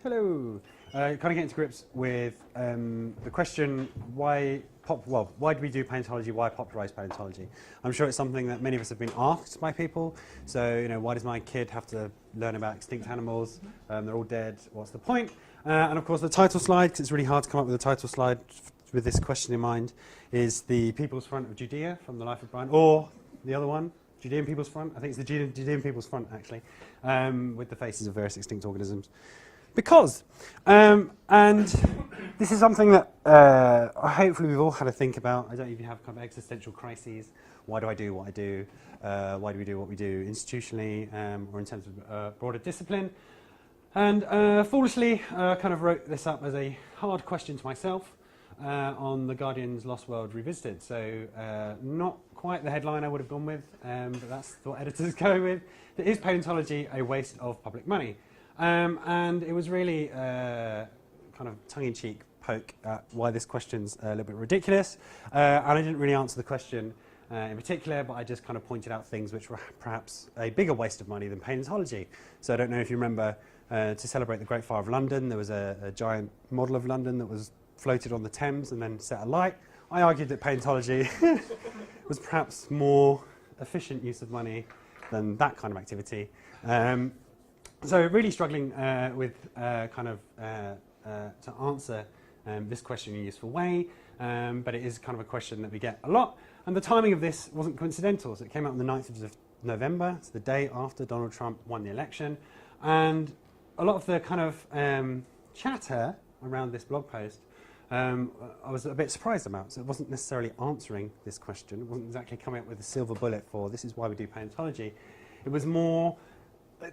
Hello. Kind of getting to grips with the question, why do we do paleontology? Why popularize paleontology? I'm sure it's something that many of us have been asked by people. So, you know, why does my kid have to learn about extinct animals? They're all dead. What's the point? And of course, the title slide, because it's really hard to come up with a title slide with this question in mind, is the People's Front of Judea from the Life of Brian, or the other one, Judean People's Front. I think it's the Judean People's Front, actually, with the faces of various extinct organisms. Because, and this is something that hopefully we've all had to think about. I don't even have kind of existential crises. Why do I do what I do? Why do we do what we do institutionally or in terms of broader discipline? And foolishly, kind of wrote this up as a hard question to myself on The Guardian's Lost World Revisited. So not quite the headline I would have gone with, but that's what editors go with. Is paleontology a waste of public money? And it was really kind of tongue-in-cheek poke at why this question's a little bit ridiculous. And I didn't really answer the question in particular, but I just kind of pointed out things which were perhaps a bigger waste of money than paleontology. So I don't know if you remember, to celebrate the Great Fire of London, there was a giant model of London that was floated on the Thames and then set alight. I argued that paleontology was perhaps more efficient use of money than that kind of activity. So really struggling with kind of to answer this question in a useful way, but it is kind of a question that we get a lot. And the timing of this wasn't coincidental. So it came out on the 9th of November. It's the day after Donald Trump won the election. And a lot of the kind of chatter around this blog post I was a bit surprised about. So it wasn't necessarily answering this question. It wasn't exactly coming up with a silver bullet for this is why we do paleontology. It was more,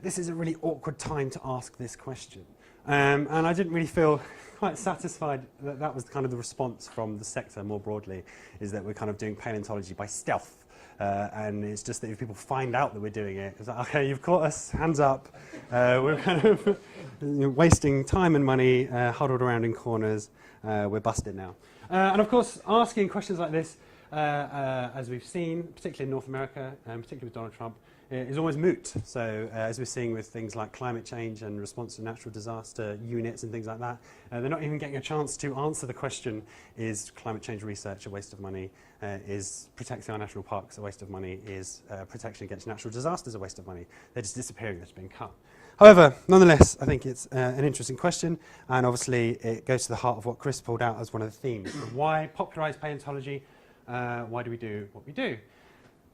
this is a really awkward time to ask this question. And I didn't really feel quite satisfied that that was kind of the response from the sector more broadly, is that we're kind of doing paleontology by stealth. And it's just that if people find out that we're doing it, it's like, okay, you've caught us, hands up. We're kind of wasting time and money, huddled around in corners. We're busted now. And of course, asking questions like this, as we've seen, particularly in North America, particularly with Donald Trump, is always moot. So as we're seeing with things like climate change and response to natural disaster units and things like that, they're not even getting a chance to answer the question, is climate change research a waste of money? Is protecting our national parks a waste of money? Is protection against natural disasters a waste of money? They're just disappearing, they're just being cut. However, nonetheless, I think it's an interesting question, and obviously it goes to the heart of what Chris pulled out as one of the themes. Why popularize paleontology? Why do we do what we do?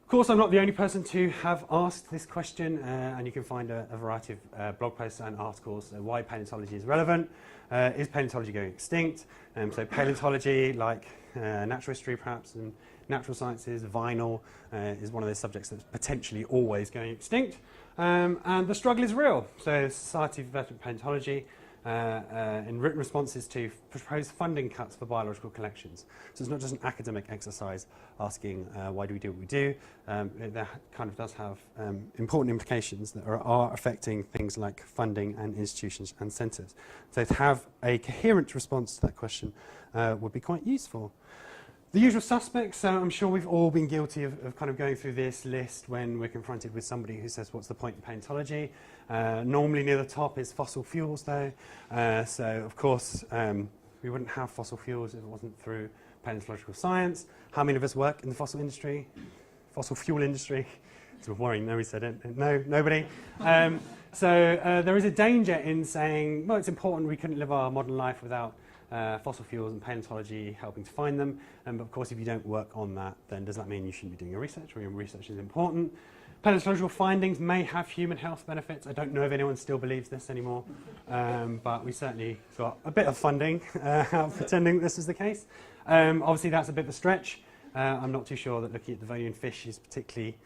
Of course, I'm not the only person to have asked this question, and you can find a variety of blog posts and articles. Why paleontology is relevant? Is paleontology going extinct? So paleontology, like natural history perhaps, and natural sciences, vinyl, is one of those subjects that's potentially always going extinct. And the struggle is real. So Society for Vertebrate Paleontology, in written responses to proposed funding cuts for biological collections. So it's not just an academic exercise asking why do we do what we do. It kind of does have important implications that are affecting things like funding and institutions and centres. So to have a coherent response to that question would be quite useful. The usual suspects, I'm sure we've all been guilty of kind of going through this list when we're confronted with somebody who says, what's the point in paleontology? Normally near the top is fossil fuels though. So of course, we wouldn't have fossil fuels if it wasn't through paleontological science. How many of us work in the fossil industry? Fossil fuel industry? Sort of worrying, nobody said it. No, nobody. So there is a danger in saying, well, it's important, we couldn't live our modern life without fossil fuels and paleontology helping to find them. But of course, if you don't work on that, then does that mean you shouldn't be doing your research, or your research is important? Paleontological findings may have human health benefits. I don't know if anyone still believes this anymore, but we certainly got a bit of funding pretending this is the case. Obviously, that's a bit of a stretch. I'm not too sure that looking at Devonian fish is particularly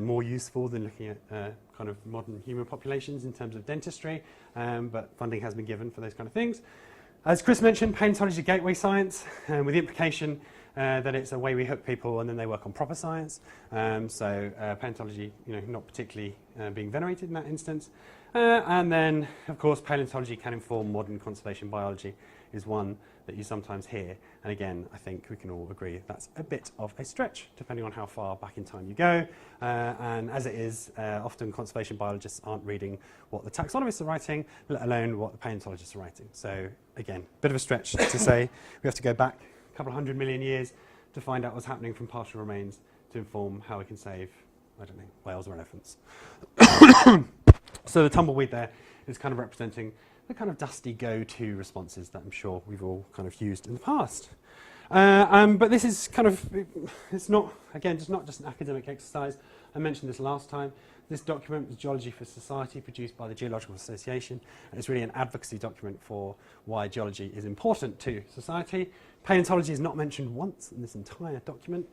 more useful than looking at kind of modern human populations in terms of dentistry, but funding has been given for those kind of things. As Chris mentioned, paleontology is a gateway science, with the implication that it's a way we hook people and then they work on proper science. So paleontology, not particularly being venerated in that instance. And then, of course, paleontology can inform modern conservation biology is one that you sometimes hear. And again, I think we can all agree that's a bit of a stretch, depending on how far back in time you go. And as it is, often conservation biologists aren't reading what the taxonomists are writing, let alone what the paleontologists are writing. So again, bit of a stretch to say we have to go back a couple of 100 million years to find out what's happening from partial remains to inform how we can save, I don't know, whales or elephants. So the tumbleweed there is kind of representing the kind of dusty go-to responses that I'm sure we've all kind of used in the past. But this is kind of, it's not, again, it's not just an academic exercise. I mentioned this last time. This document is Geology for Society, produced by the Geological Association, and it's really an advocacy document for why geology is important to society. Paleontology is not mentioned once in this entire document,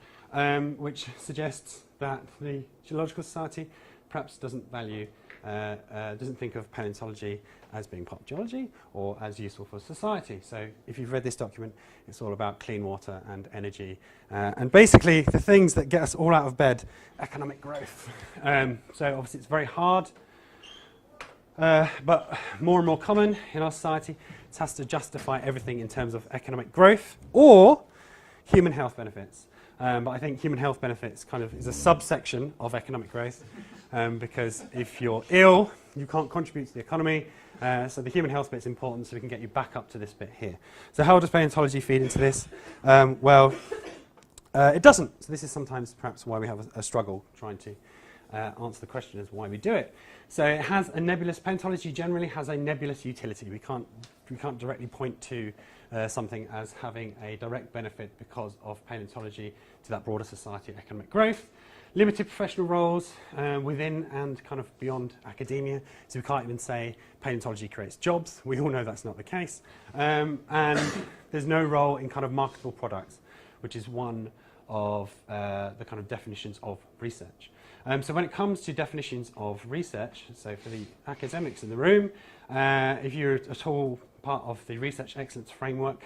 which suggests that the Geological Society perhaps doesn't value, doesn't think of paleontology as being part of geology or as useful for society. So if you've read this document, it's all about clean water and energy, and basically the things that get us all out of bed, economic growth. So obviously it's very hard, but more and more common in our society. It has to justify everything in terms of economic growth or human health benefits. But I think human health benefits kind of is a subsection of economic growth, because if you're ill, you can't contribute to the economy. So the human health bit is important, so we can get you back up to this bit here. So how does paleontology feed into this? Well, it doesn't. So this is sometimes perhaps why we have a struggle trying to answer the question as why we do it. So it has a nebulous, paleontology generally has a nebulous utility. We can't directly point to something as having a direct benefit because of paleontology to that broader society economic growth. Limited professional roles within and kind of beyond academia. So we can't even say paleontology creates jobs. We all know that's not the case. And there's no role in kind of marketable products, which is one of the kind of definitions of research. So when it comes to definitions of research, so for the academics in the room, if you're at all part of the Research Excellence Framework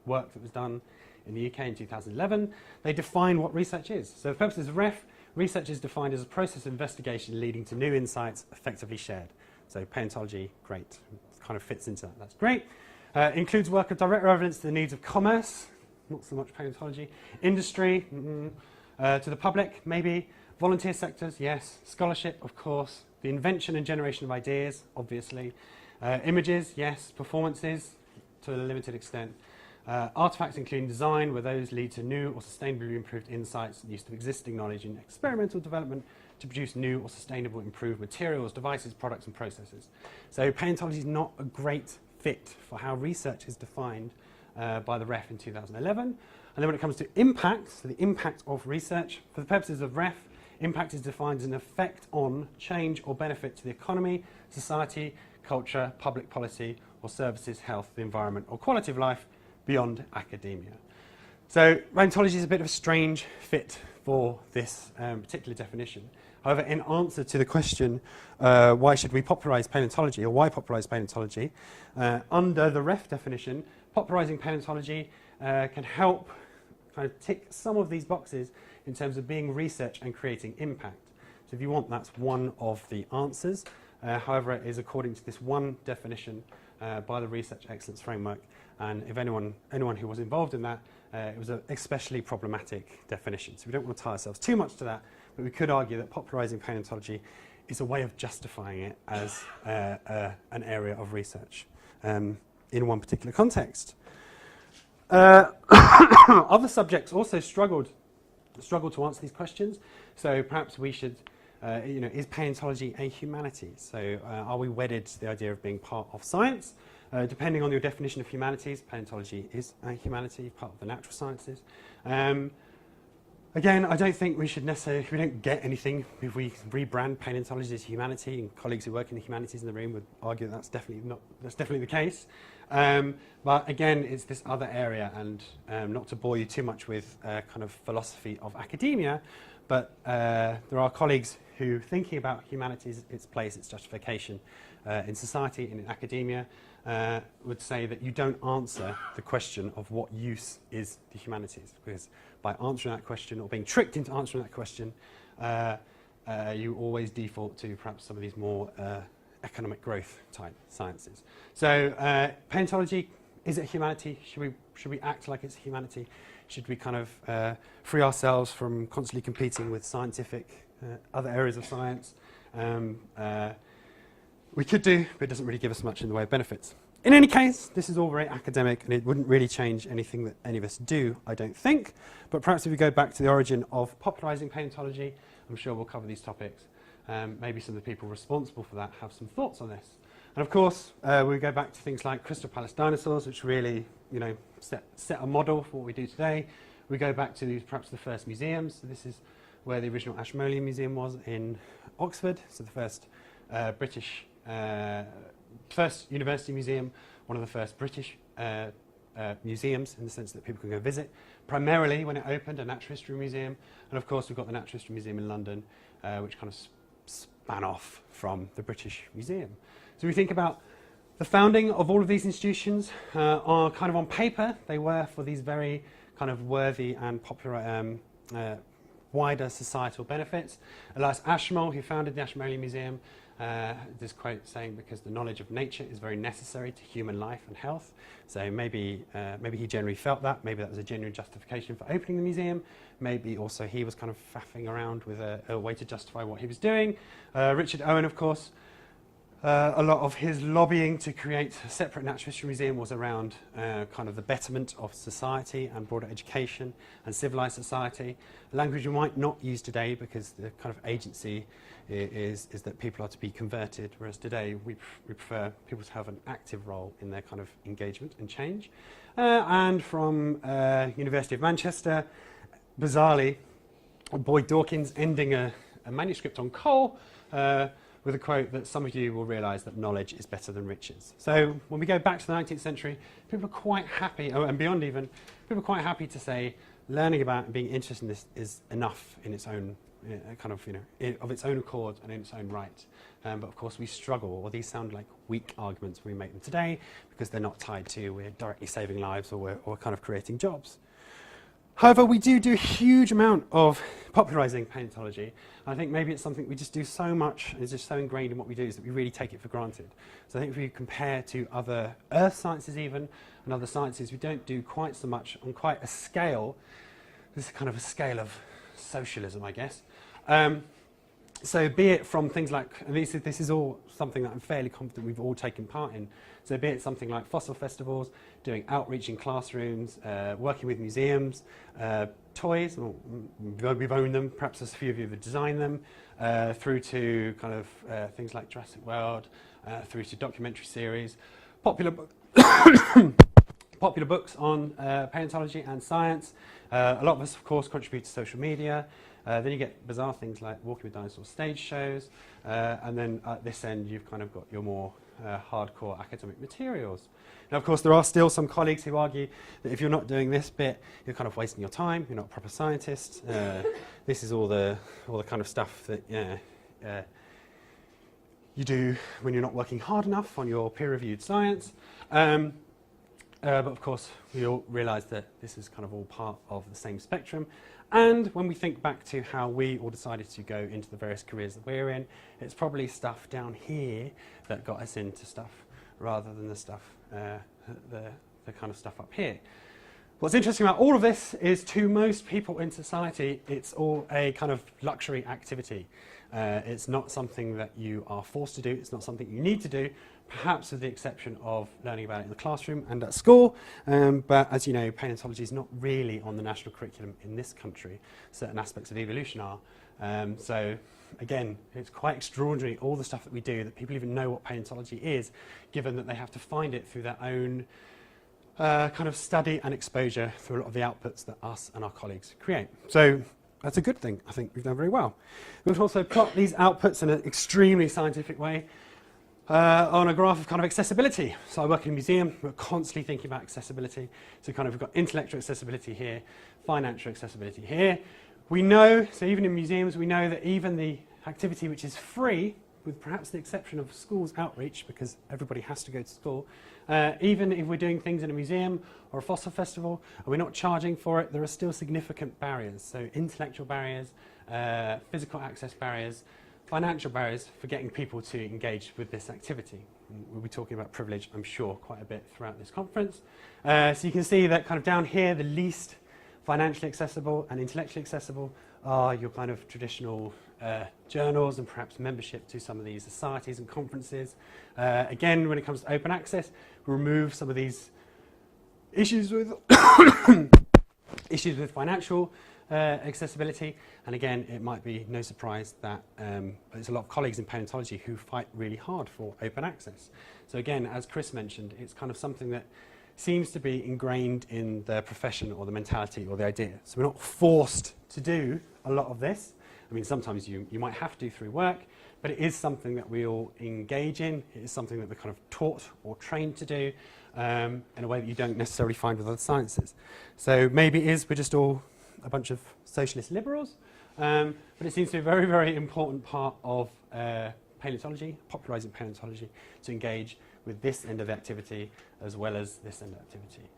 work that was done in the UK in 2011, they define what research is. So for purposes of REF, research is defined as a process of investigation leading to new insights effectively shared. So paleontology, great, it kind of fits into that, that's great. Includes work of direct relevance to the needs of commerce, not so much paleontology, industry, to the public, maybe, volunteer sectors, yes, scholarship, of course, the invention and generation of ideas, obviously, images, yes, performances, to a limited extent, artifacts including design, where those lead to new or sustainably improved insights, use of existing knowledge in experimental development to produce new or sustainable improved materials, devices, products and processes. So paleontology is not a great fit for how research is defined by the REF in 2011. And then when it comes to impact, so the impact of research, for the purposes of REF, impact is defined as an effect on change or benefit to the economy, society, culture, public policy or services, health, the environment or quality of life beyond academia. So paleontology is a bit of a strange fit for this particular definition. However, in answer to the question, why should we popularize paleontology, or why popularize paleontology, under the REF definition, popularizing paleontology can help kind of tick some of these boxes in terms of being research and creating impact. So if you want, that's one of the answers. However, it is according to this one definition by the Research Excellence Framework. And if anyone who was involved in that, it was an especially problematic definition. So we don't want to tie ourselves too much to that, but we could argue that popularizing paleontology is a way of justifying it as an area of research in one particular context. Other subjects also struggled to answer these questions. So perhaps we should, is paleontology a humanity? So are we wedded to the idea of being part of science? Depending on your definition of humanities, paleontology is a humanity, part of the natural sciences. Again, I don't think we should necessarily, we don't get anything if we rebrand paleontology as humanity, and colleagues who work in the humanities in the room would argue that's definitely the case. But again, it's this other area, and not to bore you too much with kind of philosophy of academia, but there are colleagues who, thinking about humanities, its place, its justification in society and in academia, would say that you don't answer the question of what use is the humanities, because by answering that question or being tricked into answering that question, you always default to perhaps some of these more economic growth type sciences. So paleontology Is it a humanity? Should we act like it's a humanity? Should we kind of free ourselves from constantly competing with scientific, other areas of science? We could do, but it doesn't really give us much in the way of benefits. In any case, this is all very academic, and it wouldn't really change anything that any of us do, I don't think. But perhaps if we go back to the origin of popularizing paleontology, I'm sure we'll cover these topics. Maybe some of the people responsible for that have some thoughts on this. And of course, we go back to things like Crystal Palace dinosaurs, which really, you know, set a model for what we do today. We go back to perhaps the first museums. So this is where the original Ashmolean Museum was in Oxford. So the first British, first university museum, one of the first British museums in the sense that people can go visit. Primarily, when it opened, a natural history museum. And of course, we've got the Natural History Museum in London, which kind of span off from the British Museum. So we think about the founding of all of these institutions are kind of on paper. They were for these very kind of worthy and popular, wider societal benefits. Elias Ashmole, who founded the Ashmolean Museum, this quote saying, because the knowledge of nature is very necessary to human life and health. So maybe he generally felt that. Maybe that was a genuine justification for opening the museum. Maybe also he was kind of faffing around with a way to justify what he was doing. Richard Owen, of course, a lot of his lobbying to create a separate natural history museum was around kind of the betterment of society and broader education and civilized society. A language we might not use today because the kind of agency is that people are to be converted, whereas today we prefer people to have an active role in their kind of engagement and change. And from University of Manchester, bizarrely, Boyd Dawkins ending a manuscript on coal, with a quote that some of you will realise that knowledge is better than riches. So when we go back to the 19th century, people are quite happy, and beyond even, people are quite happy to say learning about and being interested in this is enough in its own kind of, of its own accord and in its own right. But of course we struggle, or these sound like weak arguments when we make them today, because they're not tied to we're directly saving lives or we're kind of creating jobs. However, we do a huge amount of popularizing paleontology. I think maybe it's something we just do so much, and it's just so ingrained in what we do, is that we really take it for granted. So I think if we compare to other earth sciences even, and other sciences, we don't do quite so much on quite a scale. This is kind of a scale of socialism, I guess. So be it from things like, and this is all something that I'm fairly confident we've all taken part in. So be it something like fossil festivals, doing outreach in classrooms, working with museums, toys, we've owned them, perhaps a few of you have designed them, through to kind of things like Jurassic World, through to documentary series, popular books on paleontology and science. A lot of us, of course, contribute to social media. Then you get bizarre things like Walking with Dinosaurs stage shows, and then at this end you've kind of got your more hardcore academic materials. Now, of course, there are still some colleagues who argue that if you're not doing this bit, you're kind of wasting your time. You're not a proper scientist. This is all the kind of stuff that you do when you're not working hard enough on your peer-reviewed science. But of course, we all realise that this is kind of all part of the same spectrum. And when we think back to how we all decided to go into the various careers that we're in, it's probably stuff down here that got us into stuff rather than the stuff, the kind of stuff up here. What's interesting about all of this is, to most people in society, it's all a kind of luxury activity. It's not something that you are forced to do. It's not something you need to do, perhaps with the exception of learning about it in the classroom and at school. But as you know, paleontology is not really on the national curriculum in this country. Certain aspects of evolution are. So again, it's quite extraordinary, all the stuff that we do, that people even know what paleontology is, given that they have to find it through their own kind of study and exposure through a lot of the outputs that us and our colleagues create. So that's a good thing. I think we've done very well. We've also plot these outputs in an extremely scientific way on a graph of kind of accessibility. So I work in a museum. We're constantly thinking about accessibility. So kind of we've got intellectual accessibility here, financial accessibility here. We know, so even in museums, we know that even the activity which is free, with perhaps the exception of schools outreach, because everybody has to go to school, even if we're doing things in a museum or a fossil festival and we're not charging for it, there are still significant barriers. So intellectual barriers, physical access barriers, financial barriers for getting people to engage with this activity. we'll be talking about privilege, I'm sure, quite a bit throughout this conference. So you can see that kind of down here, the least financially accessible and intellectually accessible are your kind of traditional journals and perhaps membership to some of these societies and conferences. Again, when it comes to open access, we remove some of these issues with issues with financial accessibility, and again, it might be no surprise that there's a lot of colleagues in paleontology who fight really hard for open access. So again, as Chris mentioned, it's kind of something that seems to be ingrained in the profession or the mentality or the idea. So we're not forced to do a lot of this. I mean, sometimes you might have to through work, but it is something that we all engage in. It is something that we're kind of taught or trained to do in a way that you don't necessarily find with other sciences. So maybe it is we're just all a bunch of socialist liberals, but it seems to be a very, very important part of paleontology, popularizing paleontology, to engage with this end of the activity as well as this end of the activity.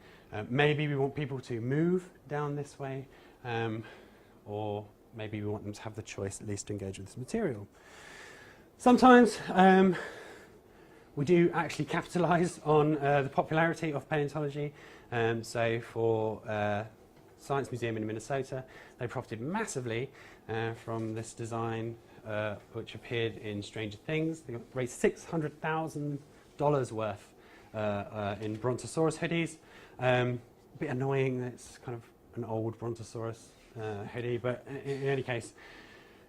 Maybe we want people to move down this way, or maybe we want them to have the choice at least to engage with this material. Sometimes we do actually capitalize on the popularity of paleontology. So for Science Museum in Minnesota, they profited massively from this design which appeared in Stranger Things. They raised $600,000 worth in Brontosaurus hoodies. A bit annoying that it's kind of an old Brontosaurus hoodie, but in any case,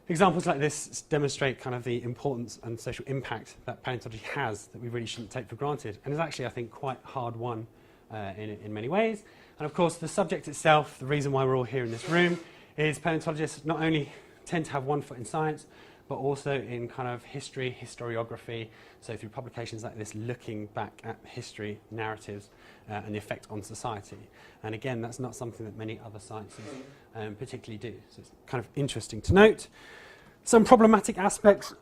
examples like this demonstrate kind of the importance and social impact that paleontology has that we really shouldn't take for granted, and is actually, I think, quite hard won in many ways. And of course, the subject itself, the reason why we're all here in this room, is paleontologists not only tend to have one foot in science, but also in kind of history, historiography, so through publications like this, looking back at history, narratives, and the effect on society. And again, that's not something that many other sciences particularly do. So it's kind of interesting to note. Some problematic aspects,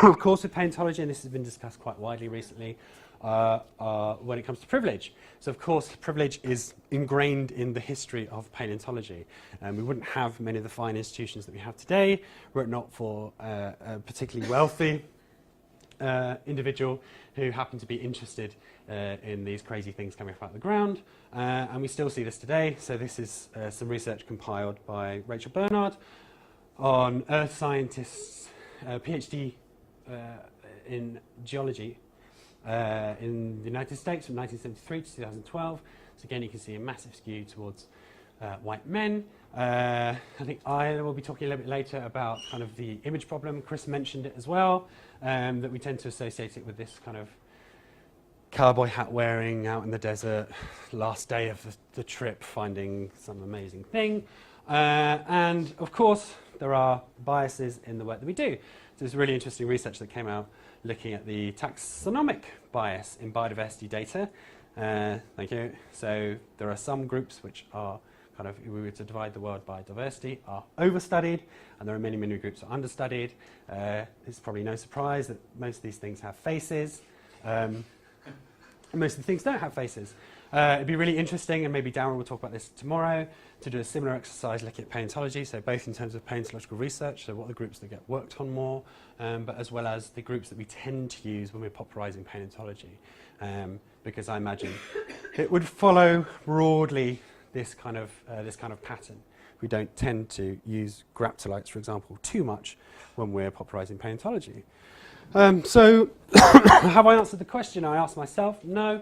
of course, with paleontology, and this has been discussed quite widely recently, when it comes to privilege. So of course, privilege is ingrained in the history of paleontology. We wouldn't have many of the fine institutions that we have today were it not for a particularly wealthy individual who happened to be interested in these crazy things coming up out of the ground. And we still see this today. So this is some research compiled by Rachel Bernard on earth scientists, PhD in geology, in the United States from 1973 to 2012. So again, you can see a massive skew towards white men. I think I will be talking a little bit later about kind of the image problem. Chris mentioned it as well, that we tend to associate it with this kind of cowboy hat wearing out in the desert, last day of the trip, finding some amazing thing. And of course, there are biases in the work that we do. So there's really interesting research that came out looking at the taxonomic bias in biodiversity data. Thank you. So there are some groups which are kind of, if we were to divide the world by diversity, are overstudied, and there are many, many groups that are understudied. It's probably no surprise that most of these things have faces. And most of the things don't have faces. It'd be really interesting, and maybe Darren will talk about this tomorrow, to do a similar exercise looking at paleontology, so both in terms of paleontological research, so what are the groups that get worked on more, but as well as the groups that we tend to use when we're popularizing paleontology. Because I imagine it would follow broadly this kind of pattern. We don't tend to use graptolites, for example, too much when we're popularizing paleontology. So have I answered the question I asked myself? No.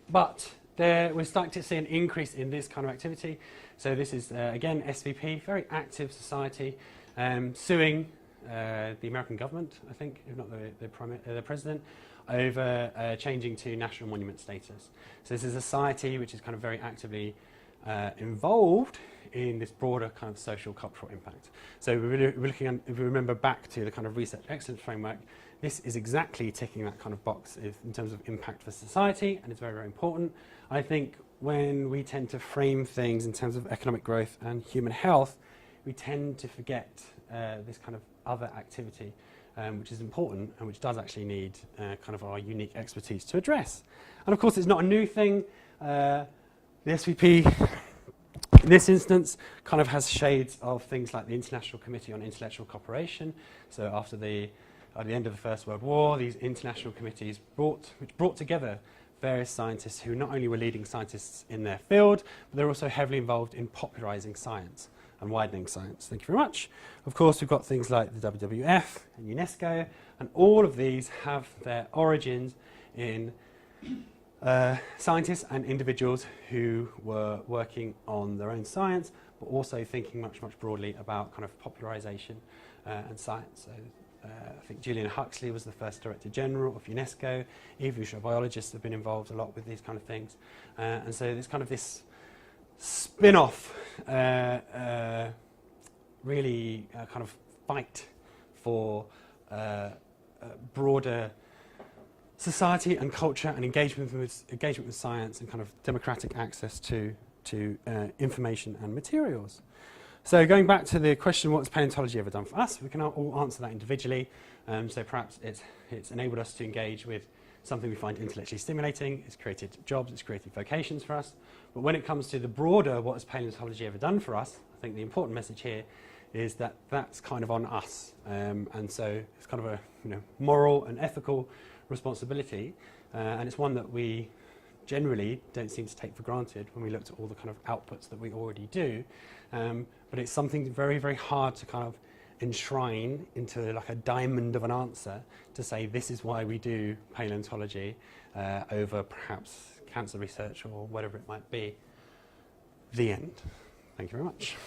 But we're starting to see an increase in this kind of activity. So this is, again, SVP, very active society, suing the American government, I think, if not the president, over changing to national monument status. So this is a society which is kind of very actively involved in this broader kind of social cultural impact. So we're looking at, if we remember back to the kind of research excellence framework, this is exactly ticking that kind of box in terms of impact for society, and it's very, very important. I think when we tend to frame things in terms of economic growth and human health, we tend to forget this kind of other activity, which is important and which does actually need kind of our unique expertise to address. And of course, it's not a new thing. The SVP, in this instance, kind of has shades of things like the International Committee on Intellectual Cooperation. So after the at the end of the First World War, these international committees which brought together various scientists who not only were leading scientists in their field, but they're also heavily involved in popularizing science and widening science. Thank you very much. Of course, we've got things like the WWF and UNESCO, and all of these have their origins in scientists and individuals who were working on their own science, but also thinking much, much broadly about kind of popularization and science. So, I think Julian Huxley was the first Director General of UNESCO. Evolutionary biologists have been involved a lot with these kind of things. And so there's kind of this spin-off, really kind of fight for broader society and culture and engagement with science and kind of democratic access to information and materials. So going back to the question, what's paleontology ever done for us? We can all answer that individually. So perhaps it's enabled us to engage with something we find intellectually stimulating. It's created jobs, it's created vocations for us. But when it comes to the broader, what has paleontology ever done for us? I think the important message here is that that's kind of on us. And so it's kind of a moral and ethical responsibility. And it's one that we generally don't seem to take for granted when we looked at all the kind of outputs that we already do. But it's something very, very hard to kind of enshrine into like a diamond of an answer to say this is why we do paleontology over perhaps cancer research or whatever it might be. The end. Thank you very much.